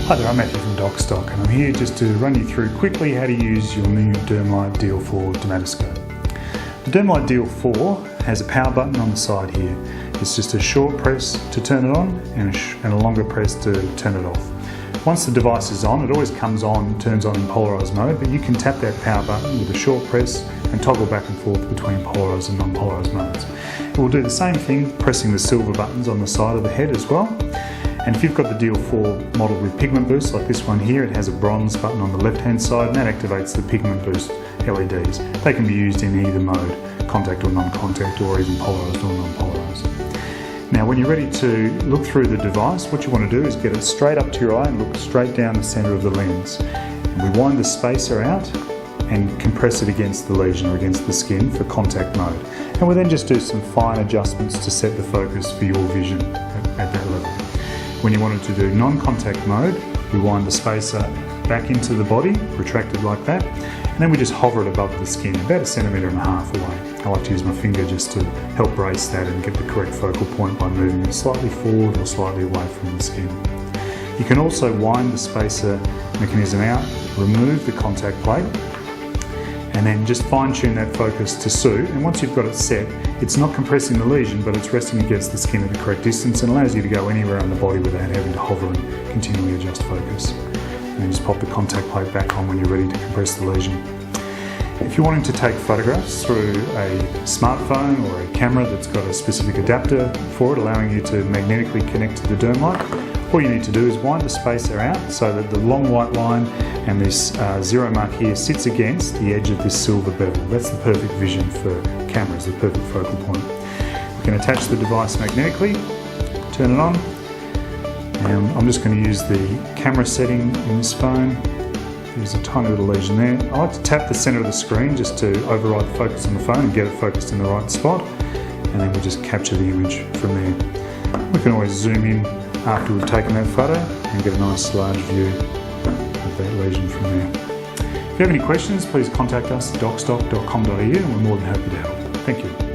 Hi there, I'm Matthew from DocStock and I'm here just to run you through quickly how to use your new DermLite DL4 Dermatoscope. The DermLite DL4 has a power button on the side here. It's just a short press to turn it on and a longer press to turn it off. Once the device is on, it always turns on in polarised mode, but you can tap that power button with a short press and toggle back and forth between polarised and non-polarised modes. It will do the same thing pressing the silver buttons on the side of the head as well. And if you've got the DL4 modelled with pigment boost like this one here, it has a bronze button on the left hand side and that activates the pigment boost LEDs. They can be used in either mode, contact or non-contact, or even polarised or non-polarised. Now when you're ready to look through the device, what you want to do is get it straight up to your eye and look straight down the centre of the lens. And we wind the spacer out and compress it against the lesion or against the skin for contact mode. And we'll then just do some fine adjustments to set the focus for your vision at that level. When you wanted to do non-contact mode, we wind the spacer back into the body, retracted like that, and then we just hover it above the skin, about 1.5 centimetres away. I like to use my finger just to help brace that and get the correct focal point by moving it slightly forward or slightly away from the skin. You can also wind the spacer mechanism out, remove the contact plate, and then just fine-tune that focus to suit. And once you've got it set, it's not compressing the lesion, but it's resting against the skin at the correct distance and allows you to go anywhere on the body without having to hover and continually adjust focus. And then just pop the contact plate back on when you're ready to compress the lesion. If you're wanting to take photographs through a smartphone or a camera that's got a specific adapter for it, allowing you to magnetically connect to the DermLite, all you need to do is wind the spacer out so that the long white line and this zero mark here sits against the edge of this silver bevel. That's the perfect vision for cameras, the perfect focal point. We can attach the device magnetically, turn it on, and I'm just going to use the camera setting in this phone. There's a tiny little lesion there. I like to tap the centre of the screen just to override the focus on the phone and get it focused in the right spot, and then we'll just capture the image from there. We can always zoom in after we've taken that photo and get a nice large view of that lesion from there. If you have any questions, please contact us at docstock.com.au and we're more than happy to help. Thank you.